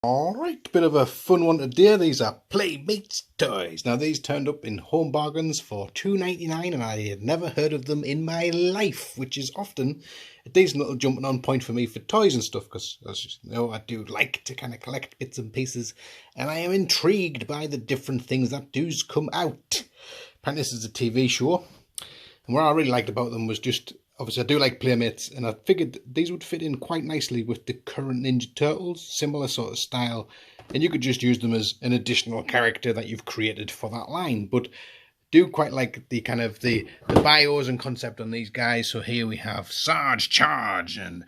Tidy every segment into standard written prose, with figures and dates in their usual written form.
Alright, bit of a fun one today. These are Playmates toys. Now these turned up in home bargains for $2.99 and I had never heard of them in my life, which is often a decent little jumping on point for me for toys and stuff, because as you know, I do like to kind of collect bits and pieces and I am intrigued by the different things that do come out. Apparently this is a TV show, and what I really liked about them was just, obviously I do like Playmates, and I figured these would fit in quite nicely with the current Ninja Turtles, similar sort of style, and you could just use them as an additional character that you've created for that line. But do quite like the kind of the bios and concept on these guys. So here we have Sarge Charge, and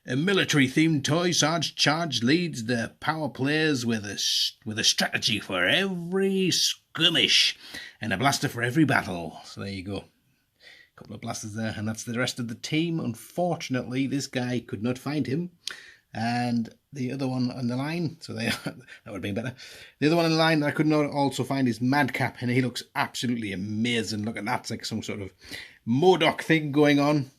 a military themed toy. Sarge Charge leads the power players with a strategy for every skirmish and a blaster for every battle. So there you go. Couple of blasters there, and that's the rest of the team. Unfortunately, this guy could not find him, and the other one on the line, so they that would have been better. The other one on the line that I could not also find is Madcap, and he looks absolutely amazing. Look at that, it's like some sort of MODOK thing going on.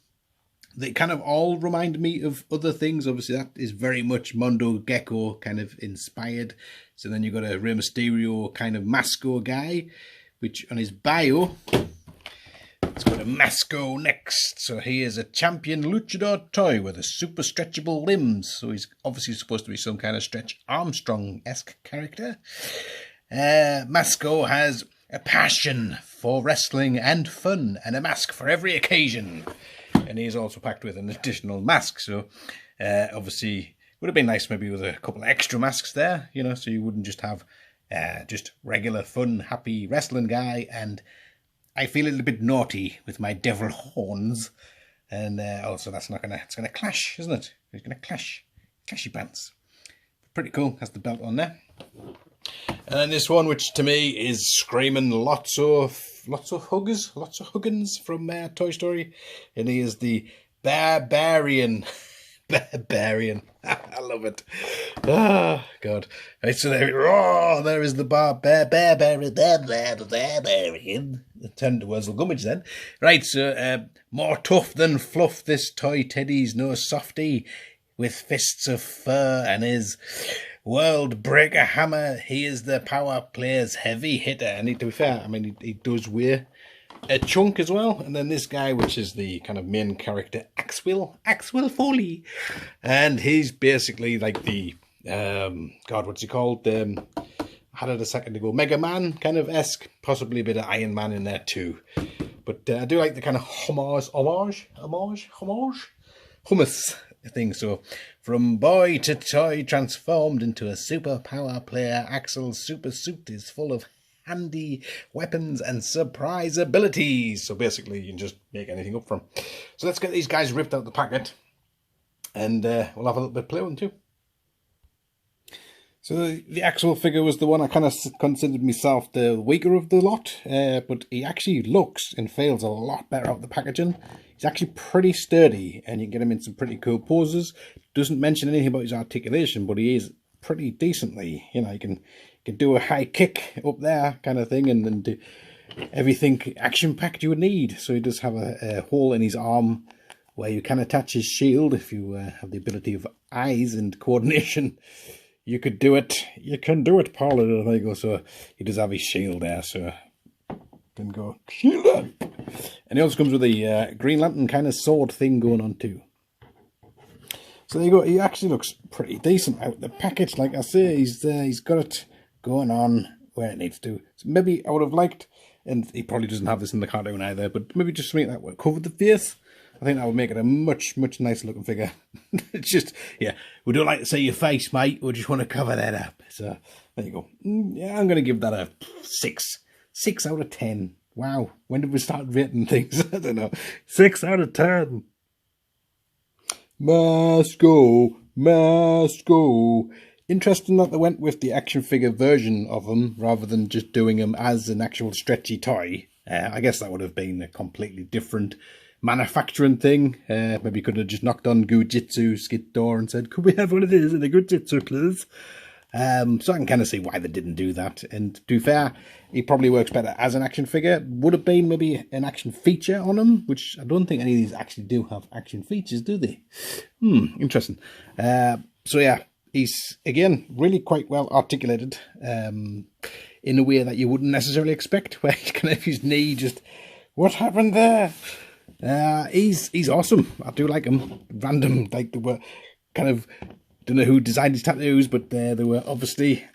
They kind of all remind me of other things. Obviously, that is very much Mondo Gecko kind of inspired. So then you've got a Rey Mysterio kind of Masko guy, which on his bio, it's got a Masko next. So he is a champion luchador toy with a super stretchable limbs. So he's obviously supposed to be some kind of Stretch Armstrong-esque character. Masko has a passion for wrestling and fun and a mask for every occasion. And he is also packed with an additional mask. So obviously would have been nice maybe with a couple of extra masks there, you know, so you wouldn't just have just regular fun, happy wrestling guy. And I feel a little bit naughty with my devil horns, and also it's gonna clash, isn't it? It's gonna clash, clashy pants. Pretty cool. Has the belt on there, and then this one, which to me is screaming lots of huggins from Toy Story, and he is the Bearbarian. Bearbarian. I love it. Oh, God. Right, so there is the Bearbarian. Turned to Wurzel Gummidge then. Right, so more tough than fluff, this toy teddy's no softy, with fists of fur and his world breaker hammer. He is the power player's heavy hitter. And to be fair, I mean, he does wear a chunk as well. And then this guy, which is the kind of main character, Axel Foley, and he's basically like the God, what's he called? I had it a second ago, Mega Man kind of esque, possibly a bit of Iron Man in there too. But I do like the kind of hummus thing. So from boy to toy transformed into a super power player, Axel's super suit is full of handy weapons and surprise abilities. So basically you can just make anything up from. So let's get these guys ripped out the packet, and we'll have a little bit of play with them too. So the Axel figure was the one I kind of considered myself the weaker of the lot, but he actually looks and feels a lot better out of the packaging. He's actually pretty sturdy, and you can get him in some pretty cool poses. Doesn't mention anything about his articulation, but he is pretty decently, you know, you can do a high kick up there kind of thing, and then do everything action-packed you would need. So he does have a hole in his arm where you can attach his shield if you have the ability of eyes and coordination. You could do it. You can do it, Paula. There you go. So he does have his shield there, so can go shield up. And he also comes with a Green Lantern kind of sword thing going on too. So there you go. He actually looks pretty decent out the package. Like I say, he's got it going on where it needs to. So maybe I would have liked, and he probably doesn't have this in the cartoon either, but maybe just something that would cover the face. I think that would make it a much nicer looking figure. It's just, yeah, we don't like to see your face, mate. We just want to cover that up. So there you go. Yeah, I'm going to give that a 6. 6 out of 10. Wow. When did we start rating things? I don't know. 6 out of 10. Masko. Interesting that they went with the action figure version of them rather than just doing them as an actual stretchy toy. I guess that would have been a completely different manufacturing thing. Maybe could have just knocked on Gujitsu Skit door and said, could we have one of these in a Gujitsu, please? So I can kind of see why they didn't do that. And to be fair, he probably works better as an action figure. Would have been maybe an action feature on him, which I don't think any of these actually do have action features, do they? Interesting. So yeah, He's, again, really quite well articulated, in a way that you wouldn't necessarily expect, where kind of his knee just, what happened there? He's awesome. I do like him. Random, like they were kind of, don't know who designed his tattoos, but they were obviously,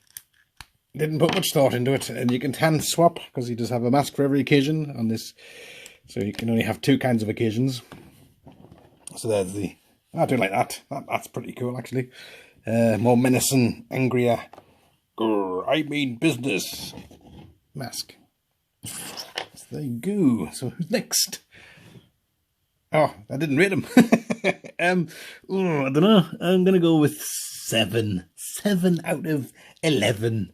didn't put much thought into it. And you can hand swap, because he does have a mask for every occasion on this. So you can only have 2 kinds of occasions. So there's the, I do like that. That's pretty cool, actually. More menacing, angrier, grr, I mean business mask. So there you go. So who's next? Oh, I didn't rate him. I don't know. I'm gonna go with 7. 7 out of 11.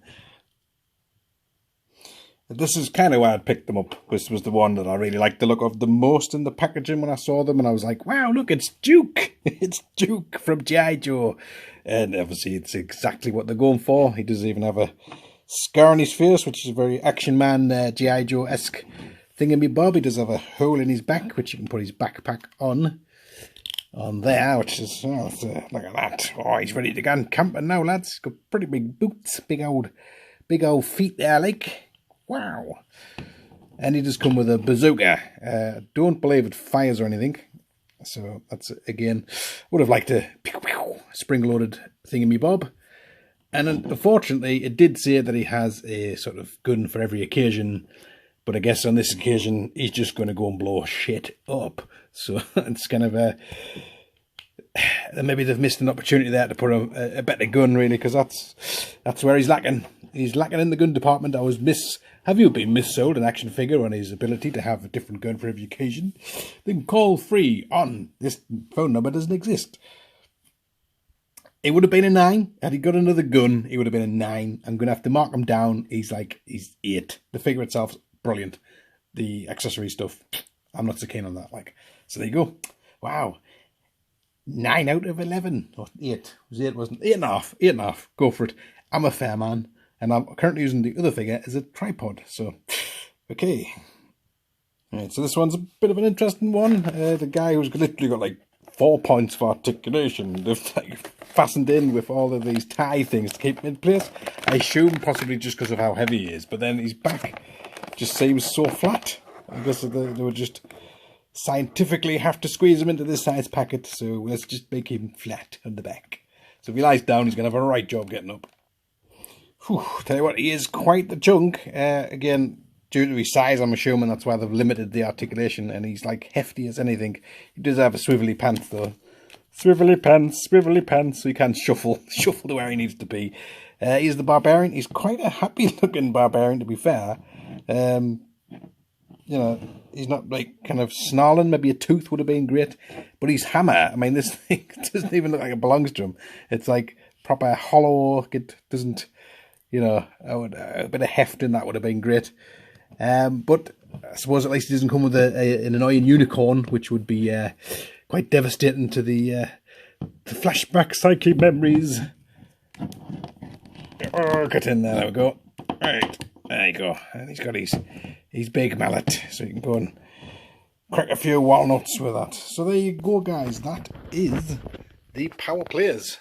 This is kind of why I picked them up. This was the one that I really liked the look of the most in the packaging when I saw them, and I was like, wow, look, it's Duke. It's Duke from G.I. Joe. And obviously it's exactly what they're going for. He doesn't even have a scar on his face, which is a very Action Man, G.I. Joe-esque thingamabob. He does have a hole in his back, which you can put his backpack on there, which is, oh, look at that. Oh, he's ready to go on camping now, lads. Got pretty big boots, big old feet there, like. Wow. And he does come with a bazooka. Don't believe it fires or anything. So that's, again, would have liked a spring-loaded thingamabob. And unfortunately, it did say that he has a sort of gun for every occasion. But I guess on this occasion, he's just going to go and blow shit up. So it's kind of a... Maybe they've missed an opportunity there to put a better gun, really, because that's where he's lacking. He's lacking in the gun department. Have you been missold an action figure on his ability to have a different gun for every occasion? Then call free on this phone number. Doesn't exist. It would have been a 9. Had he got another gun, he would have been a 9. I'm going to have to mark him down. He's 8. The figure itself's brilliant. The accessory stuff, I'm not so keen on that. So there you go. Wow. 9 out of 11. Or 8. It was 8, wasn't it? 8.5. 8.5. Go for it. I'm a fair man. And I'm currently using the other figure as a tripod. So, okay. Right, so this one's a bit of an interesting one. The guy who's literally got 4 points for articulation. They've fastened in with all of these tie things to keep him in place. I assume possibly just because of how heavy he is. But then his back just seems so flat. I guess they would just scientifically have to squeeze him into this size packet. So let's just make him flat on the back. So if he lies down, he's going to have a right job getting up. Whew, tell you what, he is quite the chunk. Again, due to his size, I'm assuming that's why they've limited the articulation, and he's hefty as anything. He does have a swivelly pants though. Swivelly pants, so he can shuffle to where he needs to be. He's the Barbarian. He's quite a happy looking Barbarian, to be fair. You know, he's not kind of snarling. Maybe a tooth would have been great, but his hammer, I mean, this thing doesn't even look like it belongs to him. It's proper hollow. It doesn't, you know, a bit of heft in that would have been great. But I suppose at least he doesn't come with an annoying unicorn, which would be quite devastating to the flashback psyche memories. Oh, get in there. There we go. Right, there you go. And he's got his big mallet, so you can go and crack a few walnuts with that. So there you go, guys. That is the Power Players.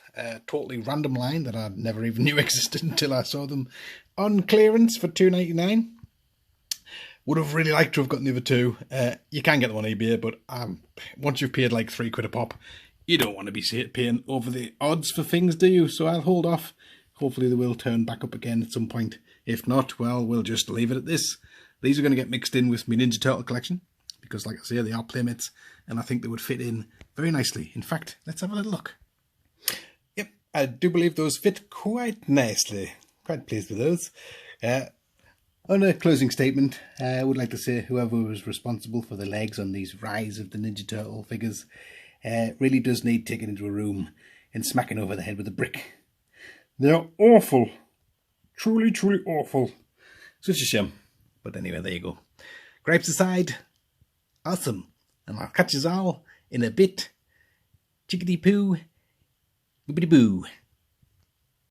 Totally random line that I never even knew existed until I saw them on clearance for $2.99. Would have really liked to have gotten the other two. You can get them on eBay, but once you've paid £3 a pop, you don't want to be paying over the odds for things, do you? So I'll hold off. Hopefully they will turn back up again at some point. If not, well, we'll just leave it at this. These are going to get mixed in with my Ninja Turtle collection, because like I say, they are playmates, and I think they would fit in very nicely. In fact, let's have a little look. Yep, I do believe those fit quite nicely. Quite pleased with those. On a closing statement, I would like to say whoever was responsible for the legs on these Rise of the Ninja Turtle figures really does need taken into a room and smacking over the head with a brick. They're awful. Truly, truly awful. Such a shame. But anyway, there you go. Gripes aside, awesome. And I'll catch you all in a bit. Chickadee poo, boopity boo.